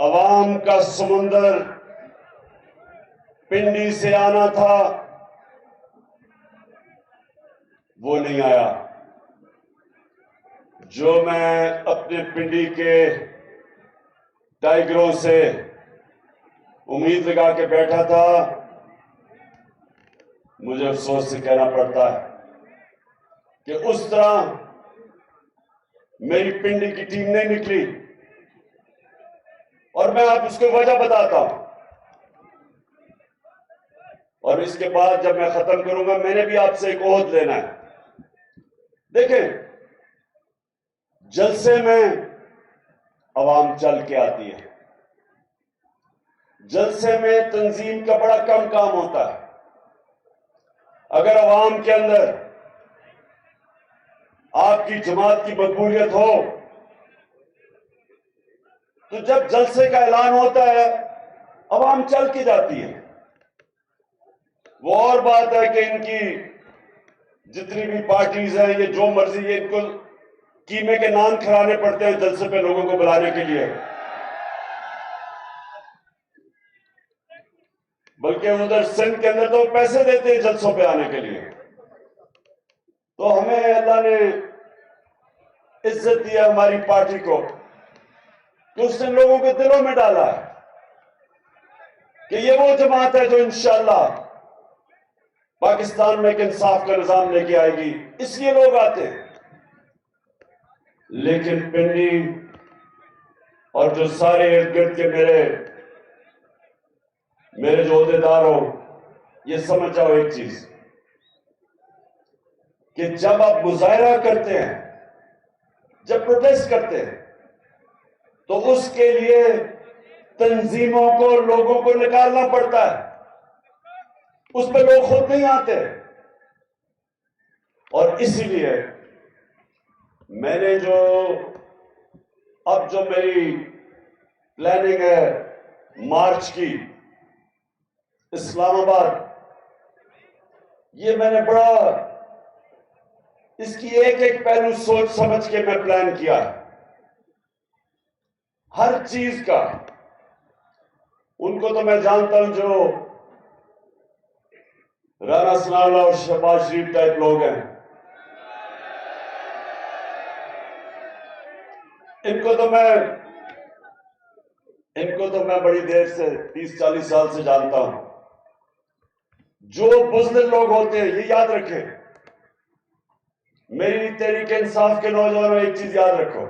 अवाम का समुंदर पिंडी से आना था, वो नहीं आया। जो मैं अपने पिंडी के टाइगरों से उम्मीद लगा के बैठा था, मुझे अफसोस से कहना पड़ता है कि उस तरह मेरी पिंडी की टीम नहीं निकली। और मैं आप उसको वजह बताता हूं, और इसके बाद जब मैं खत्म करूंगा, मैंने भी आपसे एक ओहद लेना है। देखें, जलसे में अवाम चल के आती है, जलसे में तंजीम का बड़ा कम काम होता है। अगर अवाम के अंदर आपकी जमात की मकबूलियत हो, तो जब जलसे का ऐलान होता है अवाम चल के जाती है। वो और बात है कि इनकी जितनी भी पार्टीज हैं, ये जो मर्जी, ये इनको कीमे के नान खिलाने पड़ते हैं जलसे पे लोगों को बुलाने के लिए, बल्कि उधर सिंध के अंदर तो पैसे देते हैं जलसों पे आने के लिए। तो हमें अल्लाह ने इज्जत दिया हमारी पार्टी को, कि उसने लोगों के दिलों में डाला है कि ये वो जमात है जो इंशाअल्लाह पाकिस्तान में एक इंसाफ का निजाम लेके आएगी, इसलिए लोग आते हैं। लेकिन पिंडी और जो सारे इर्द गिर्द के मेरे जो अहदेदार हो, ये समझ जाओ एक चीज, कि जब आप मुजाहरा करते हैं, जब प्रोटेस्ट करते हैं, तो उसके लिए तंजीमों को, लोगों को निकालना पड़ता है। उस पर लोग खुद नहीं आते। और इसीलिए मैंने अब जो मेरी प्लानिंग है मार्च की इस्लामाबाद, ये मैंने बड़ा इसकी एक एक पहलू सोच समझ के मैं प्लान किया है, हर चीज का। उनको तो मैं जानता हूं जो राना सनाउल्लाह और शहबाज शरीफ टाइप लोग हैं, इनको तो मैं बड़ी देर से 30-40 साल से जानता हूं। जो बुज़दिल लोग होते हैं, ये याद रखें, मेरी तहरीक इंसाफ के नौजवानों, एक चीज याद रखो,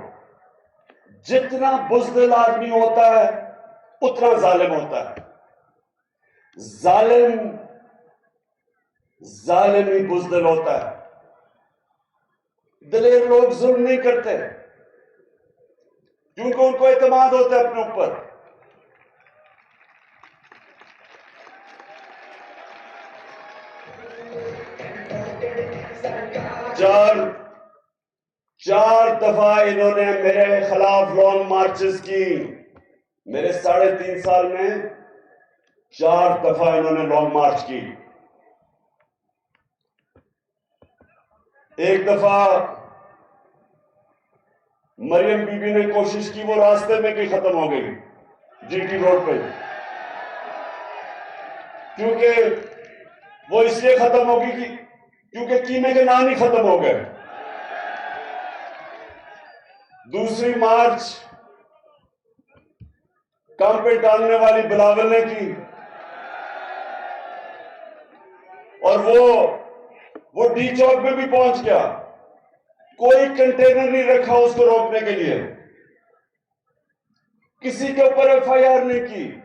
जितना बुज़दिल आदमी होता है उतना जालिम होता है। जालिम ही बुज़दिल होता है। दिलेर लोग जुल्म नहीं करते क्योंकि उनको एतमाद होता है अपने ऊपर। चार दफा इन्होंने मेरे खिलाफ लॉन्ग मार्चेस की। मेरे 3.5 साल में 4 दफा इन्होंने लॉन्ग मार्च की। एक दफा मरियम बीबी ने कोशिश की, वो रास्ते में की खत्म हो गई जीटी रोड पे, क्योंकि वो इसलिए खत्म होगी क्योंकि कीमे के नान ही खत्म हो गए। दूसरी मार्च काम पे डालने वाली बिलावल ने की, और वो डी चौक में भी पहुंच गया। कोई कंटेनर नहीं रखा उसको रोकने के लिए, किसी के ऊपर एफआईआर नहीं की।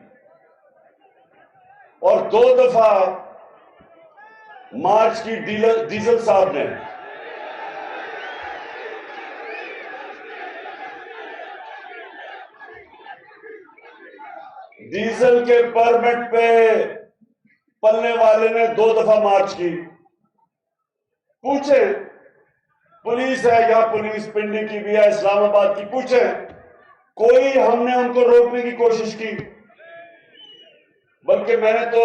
और 2 दफा मार्च की डीजल साहब ने डीजल के परमिट पे पलने वाले ने 2 दफा मार्च की। पूछे, पुलिस है या पुलिस पिंडी की भी है, इस्लामाबाद की, पूछे, कोई हमने उनको रोकने की कोशिश की? बल्कि मैंने तो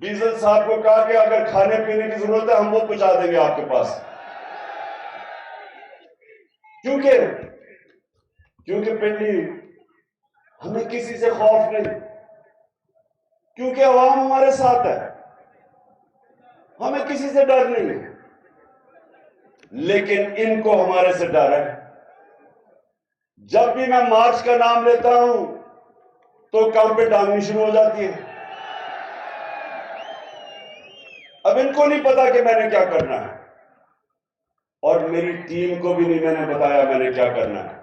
डीजल साहब को कहा कि अगर खाने पीने की जरूरत है हम वो पहुंचा देंगे आपके पास, क्योंकि पिंडी हमें किसी से खौफ नहीं, क्योंकि अवाम हमारे साथ है, हमें किसी से डर नहीं है। लेकिन इनको हमारे से डर है। जब भी मैं मार्च का नाम लेता हूं तो काम पे टांगनी शुरू हो जाती है। अब इनको नहीं पता कि मैंने क्या करना है, और मेरी टीम को भी नहीं मैंने बताया मैंने क्या करना है,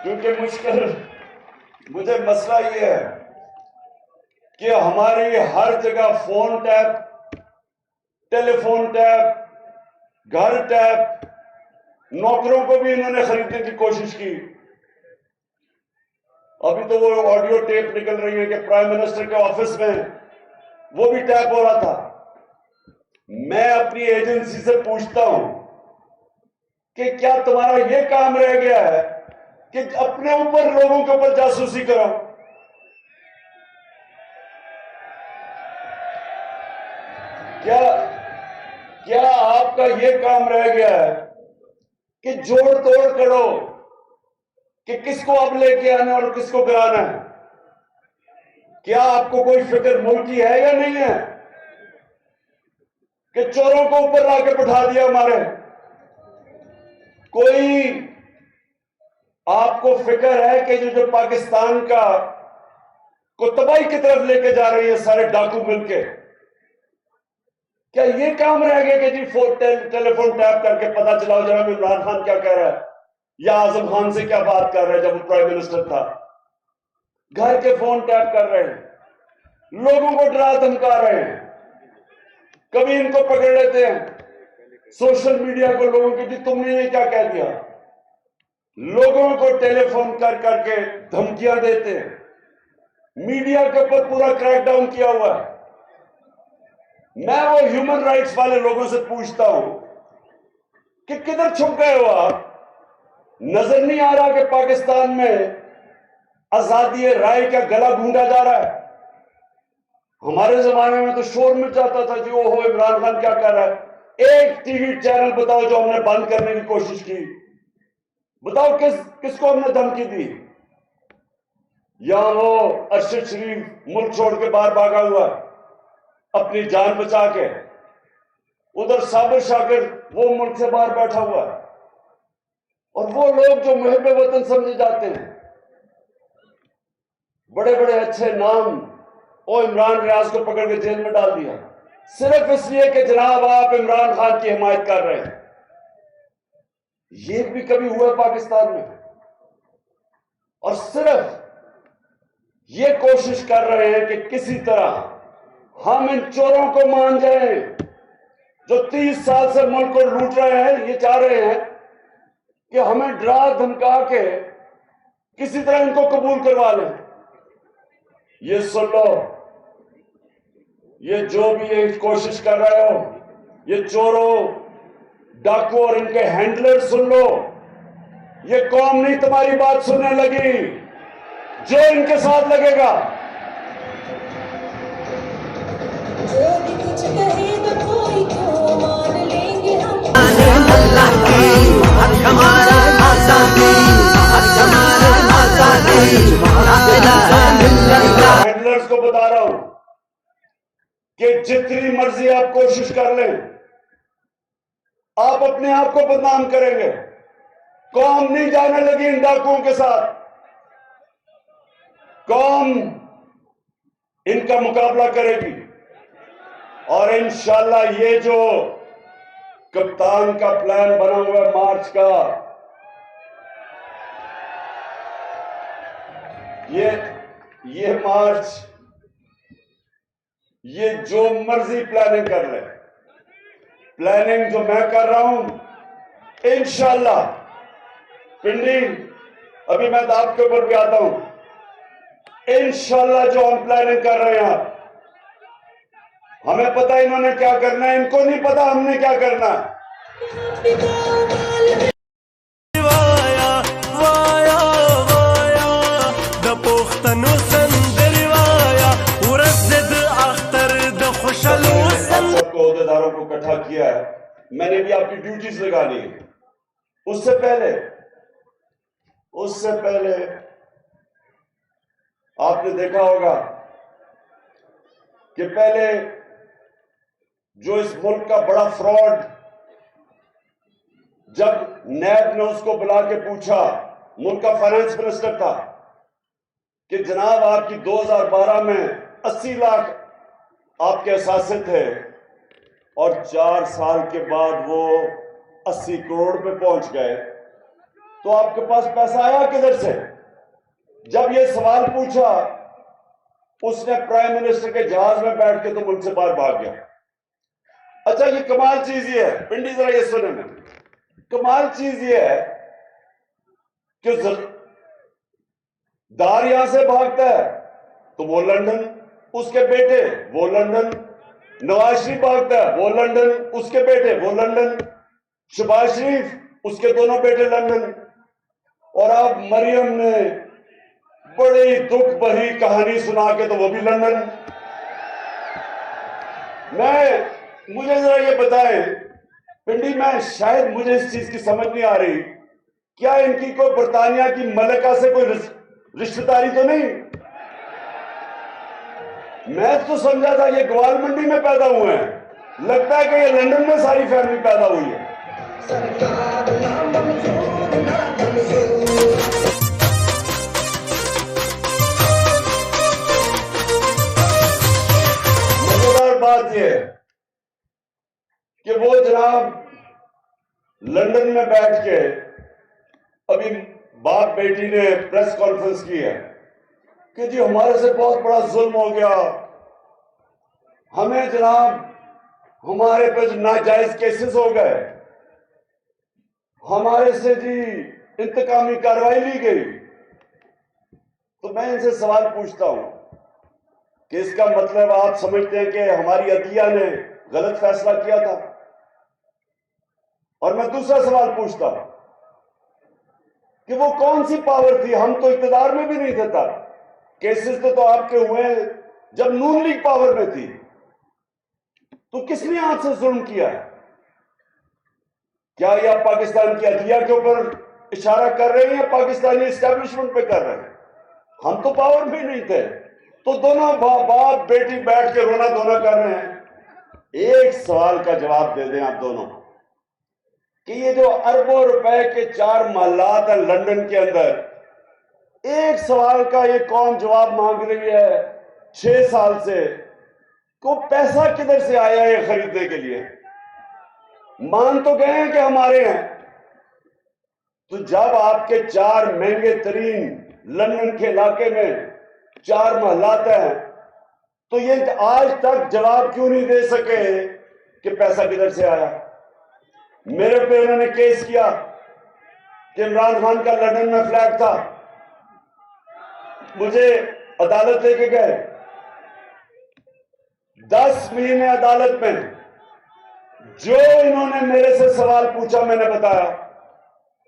क्योंकि मुझे मसला यह है कि हमारी हर जगह फोन टैप, टेलीफोन टैप, घर टैप, नौकरों को भी इन्होंने खरीदने की कोशिश की। अभी तो वो ऑडियो टेप निकल रही है कि प्राइम मिनिस्टर के ऑफिस में वो भी टैप हो रहा था। मैं अपनी एजेंसी से पूछता हूं कि क्या तुम्हारा ये काम रह गया है कि अपने ऊपर लोगों के ऊपर जासूसी करो? क्या आपका ये काम रह गया है कि जोड़ तोड़ करो कि किसको अब लेके आना और किसको गिराना है? क्या आपको कोई फिक्र मुल्क की है या नहीं है कि चोरों को ऊपर लाके बैठा दिया हमारे? कोई आपको फिक्र है कि जो पाकिस्तान का को तबाही की तरफ लेके जा रही है सारे डाकू मिलके? क्या ये काम रह गया कि जी टेलीफोन टैप करके पता चला हो जरा इमरान खान क्या कह रहा है या आजम खान से क्या बात कर रहा है? जब वो प्राइम मिनिस्टर था, घर के फोन टैप कर रहे हैं, लोगों को डरा धमका रहे हैं। कभी इनको पकड़ लेते हैं सोशल मीडिया को, लोगों की जी तुमने ये क्या कह दिया, लोगों को टेलीफोन कर करके धमकियां देते हैं। मीडिया के ऊपर पूरा क्रैकडाउन किया हुआ है। मैं वो ह्यूमन राइट्स वाले लोगों से पूछता हूं कि किधर छुप गए हो आप? नजर नहीं आ रहा कि पाकिस्तान में आजादी राय का गला ढूंढा जा रहा है? हमारे जमाने में तो शोर मच जाता था जी ओहो इमरान खान क्या कर रहा है। एक टीवी चैनल बताओ जो हमने बंद करने की कोशिश की, बताओ किसको हमने धमकी दी? यहां वो अरशद शरीफ मुल्क छोड़ के बाहर भागा हुआ अपनी जान बचा के, उधर साबिर शाकिर वो मुल्क से बाहर बैठा हुआ है, और वो लोग जो मुहिब वतन समझे जाते हैं, बड़े बड़े अच्छे नाम, ओ इमरान रियाज को पकड़ के जेल में डाल दिया सिर्फ इसलिए कि जनाब आप इमरान खान की हिमायत कर रहे हैं। ये भी कभी हुआ पाकिस्तान में? और सिर्फ ये कोशिश कर रहे हैं कि किसी तरह हम इन चोरों को मान जाएं जो 30 साल से मुल्क को लूट रहे हैं। ये चाह रहे हैं कि हमें डरा धमका के किसी तरह इनको कबूल करवा लें। ये सुन लो, ये जो भी ये कोशिश कर रहे हो, ये चोरों, डाकू और इनके हैंडलर, सुन लो, ये कौम नहीं तुम्हारी बात सुनने लगी। जो इनके साथ लगेगा, जो भी कुछ कहेगा कोई तो मान लेंगे हम। अल्लाह की हमारा आजादी, हमारा आजादी, ला इलाहा इल्लल्लाह। हैंडलर्स को बता रहा हूं कि जितनी मर्जी आप कोशिश कर लें, आप अपने आप को बदनाम करेंगे। कौम नहीं जाने लगी इन डाकुओं के साथ। कौम इनका मुकाबला करेगी, और इंशाल्लाह ये जो कप्तान का प्लान बना हुआ है मार्च का, ये मार्च, ये जो मर्जी प्लानिंग कर ले, प्लानिंग जो मैं कर रहा हूं इंशाल्लाह पिंडी, अभी मैं दाब के ऊपर भी आता हूं, इंशाल्लाह जो हम प्लानिंग कर रहे हैं, हमें पता है इन्होंने क्या करना है, इनको नहीं पता हमने क्या करना है। सबको अहदेदारों को इकट्ठा किया है, मैंने भी आपकी ड्यूटीज लगानी है। उससे पहले उससे पहले आपने देखा होगा कि पहले जो इस मुल्क का बड़ा फ्रॉड, जब नैब ने उसको बुला के पूछा, मुल्क का फाइनेंस मिनिस्टर था, कि जनाब आपकी 2012 में 80 लाख आपके असासे थे और 4 साल के बाद वो 80 करोड़ पे पहुंच गए, तो आपके पास पैसा आया किधर से? जब ये सवाल पूछा, उसने प्राइम मिनिस्टर के जहाज में बैठ के तो मुल्क से बाहर भाग गया। अच्छा, ये कमाल चीज ये है, पिंडी जरा ये सुने में, कमाल चीज ये है कि दार यहां से भागता है तो वो लंदन, उसके बेटे वो लंदन, नवाज शरीफ भागता है वो लंदन, उसके बेटे वो लंदन, शहबाज शरीफ उसके दोनों बेटे लंदन, और अब मरियम ने बड़ी दुख भरी कहानी सुना के तो वो भी लंदन। मुझे जरा ये बताएं पिंडी में, शायद मुझे इस चीज की समझ नहीं आ रही, क्या इनकी कोई बरतानिया की मलिका से कोई रिश्तेदारी तो नहीं? मैं तो समझा था ये ग्वाल मंडी में पैदा हुए हैं, लगता है कि ये लंदन में सारी फैमिली पैदा हुई है। मजेदार बात यह है कि वो जनाब लंदन में बैठ के अभी बाप बेटी ने प्रेस कॉन्फ्रेंस की है कि जी हमारे से बहुत बड़ा जुल्म हो गया, हमें जनाब हमारे पे जो नाजायज केसेस हो गए, हमारे से जी इंतकामी कार्रवाई ली गई। तो मैं इनसे सवाल पूछता हूं कि इसका मतलब आप समझते हैं कि हमारी अदलिया ने गलत फैसला किया था? और मैं दूसरा सवाल पूछता हूं कि वो कौन सी पावर थी? हम तो इक्तदार में भी नहीं थे तब, केसेस तो आपके हुए जब नून लीग पावर में थी, तो किसने हाथ से जुल्म किया है? क्या ये आप पाकिस्तान की अदलिया के ऊपर इशारा कर रहे हैं या पाकिस्तानी एस्टेब्लिशमेंट पे कर रहे हैं? हम तो पावर में नहीं थे, तो दोनों बाप बेटी बैठ के रोना धोना कर रहे हैं। एक सवाल का जवाब दे दें आप दोनों कि ये जो अरबों रुपए के 4 महल्लात हैं लंदन के अंदर, एक सवाल का ये कौम जवाब मांग रही है 6 साल से, को पैसा किधर से आया है खरीदने के लिए? मान तो गए हैं कि हमारे हैं, तो जब आपके 4 महंगे तरीन लंदन के इलाके में 4 महल्लात हैं, तो ये आज तक जवाब क्यों नहीं दे सके कि पैसा किधर से आया? मेरे पे उन्होंने केस किया कि इमरान खान का लंदन में फ्लैट था, मुझे अदालत लेके गए, 10 महीने अदालत में जो इन्होंने मेरे से सवाल पूछा मैंने बताया।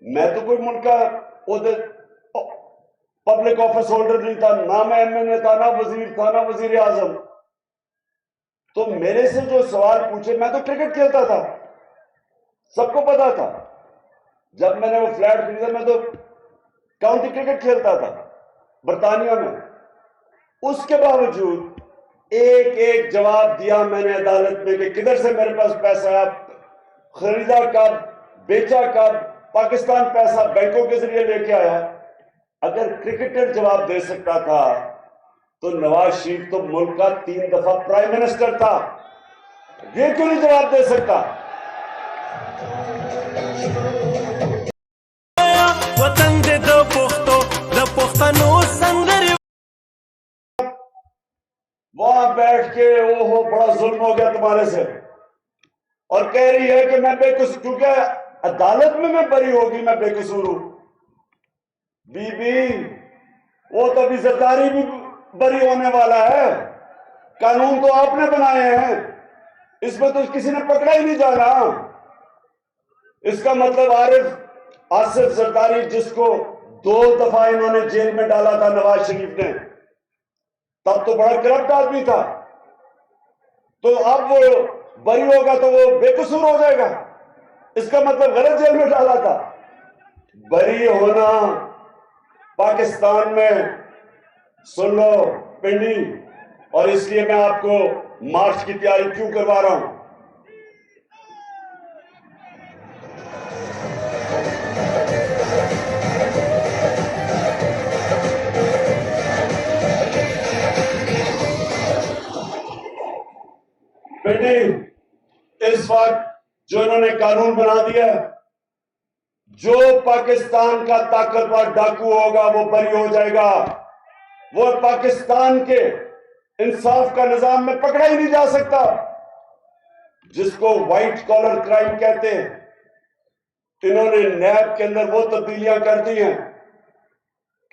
मैं तो कोई मुल्क का पब्लिक ऑफिस होल्डर नहीं था, ना मैं एमएनए था, ना वजीर था, ना वजीर आजम। तो मेरे से जो सवाल पूछे, मैं तो क्रिकेट खेलता था, सबको पता था। जब मैंने वो फ्लैट खरीदा, मैं तो काउंटी क्रिकेट खेलता था बरतानिया में। उसके बावजूद एक एक जवाब दिया मैंने अदालत में कि किधर से मेरे पास पैसा आया, खरीदा कब, बेचा कब, पाकिस्तान पैसा बैंकों के जरिए लेके आया। अगर क्रिकेटर जवाब दे सकता था तो नवाज शरीफ तो मुल्क का 3 दफा प्राइम मिनिस्टर था, ये क्यों नहीं जवाब दे सकता? वतन दे दो पुख्तो द पुख्तनो संदर। वहां बैठ के ओहो बड़ा जुल्म हो गया तुम्हारे से, और कह रही है कि मैं बेकसूर, क्योंकि अदालत में मैं बरी होगी, मैं बेकसूर हूं। बीबी, वो तो अभी जरदारी भी बरी होने वाला है, कानून तो आपने बनाए हैं, इसमें तो किसी ने पकड़ा ही नहीं जाना। इसका मतलब आसिफ जरदारी, जिसको 2 दफा इन्होंने जेल में डाला था नवाज शरीफ ने, तब तो बड़ा करप्ट आदमी था, तो अब वो बरी होगा तो वो बेकसूर हो जाएगा। इसका मतलब गलत जेल में डाला था। बरी होना पाकिस्तान में सुन लो पिंडी, और इसलिए मैं आपको मार्च की तैयारी क्यों करवा रहा हूं। पिंडी, इस वक्त जो इन्होंने कानून बना दिया, जो पाकिस्तान का ताकतवर डाकू होगा वो बरी हो जाएगा। वो पाकिस्तान के इंसाफ का निजाम में पकड़ा ही नहीं जा सकता। जिसको व्हाइट कॉलर क्राइम कहते हैं, इन्होंने नैब के अंदर वो तब्दीलियां कर दी हैं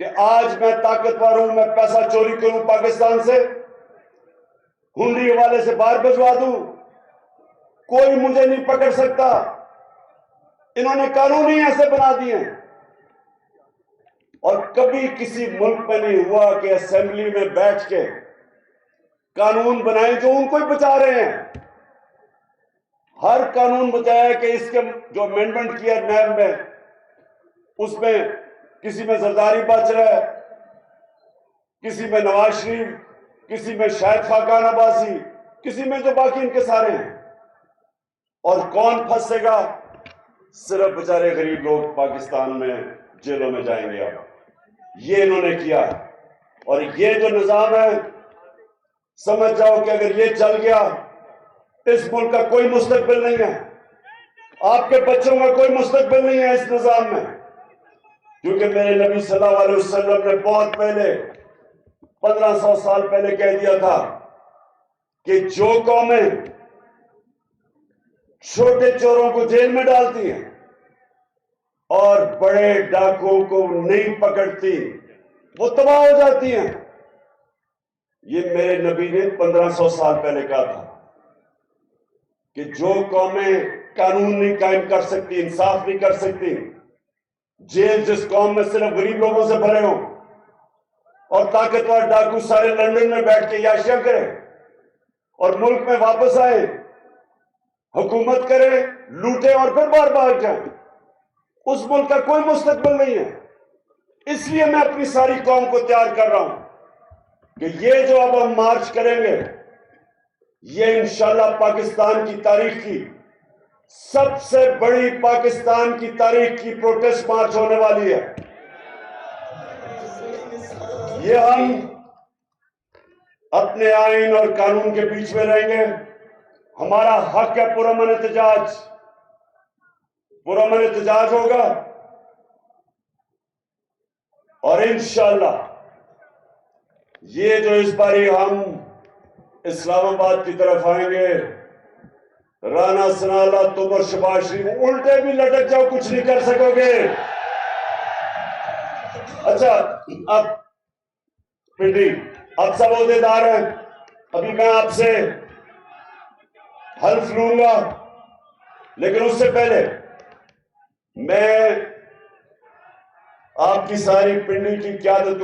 कि आज मैं ताकतवर हूं, मैं पैसा चोरी करूं पाकिस्तान से, हुंडी हवाले से बाहर भिजवा दूं, कोई मुझे नहीं पकड़ सकता। इन्होंने कानून ही ऐसे बना दिए हैं। और कभी किसी मुल्क में नहीं हुआ कि असेंबली में बैठ के कानून बनाए जो उनको ही बचा रहे हैं। हर कानून बचाया कि इसके जो अमेंडमेंट किया नैब में, उसमें किसी में जरदारी बच रहा है, किसी में नवाज शरीफ, किसी में शाहिद खाकान अब्बासी, किसी में जो बाकी इनके सारे हैं। और कौन फंसेगा? सिर्फ बेचारे गरीब लोग पाकिस्तान में जेलों में जाएंगे। अब ये इन्होंने किया। और ये जो निजाम है, समझ जाओ कि अगर ये चल गया, इस मुल्क का कोई मुस्तकबिल नहीं है, आपके बच्चों का कोई मुस्तकबिल नहीं है इस निजाम में। क्योंकि मेरे नबी सल्लल्लाहु अलैहि वसल्लम ने बहुत पहले 1500 साल पहले कह दिया था कि जो कौमें छोटे चोरों को जेल में डालती हैं और बड़े डाकुओं को नहीं पकड़ती, वो तबाह हो जाती हैं। ये मेरे नबी ने 1500 साल पहले कहा था कि जो कौमें कानून नहीं कायम कर सकती, इंसाफ नहीं कर सकती, जेल जिस कौम में सिर्फ गरीब लोगों से भरे हों और ताकतवर डाकू सारे लंदन में बैठ के याशिया करें और मुल्क में वापस आए, हुकूमत करे, लूटे और फिर बार बार जाए, उस मुल्क का कोई मुस्तकबिल नहीं है। इसलिए मैं अपनी सारी कौम को तैयार कर रहा हूं कि ये जो अब हम मार्च करेंगे, ये इंशाल्लाह पाकिस्तान की तारीख की सबसे बड़ी, पाकिस्तान की तारीख की प्रोटेस्ट मार्च होने वाली है। ये हम अपने आइन और कानून के बीच में रहेंगे। हमारा हक है पुरअमन एहतजाज, पुरअमन एहतजाज होगा और इंशाल्लाह ये जो इस बारी हम इस्लामाबाद की तरफ आएंगे, राना सनाला, तुम और शहबाज शरीफ उल्टे भी लटक जाओ, कुछ नहीं कर सकोगे। अच्छा, अब पिंडी, अब सब ओहदेदार हैं, अभी मैं आपसे हल्फ लूंगा, लेकिन उससे पहले मैं आपकी सारी पिंडी की क़यादत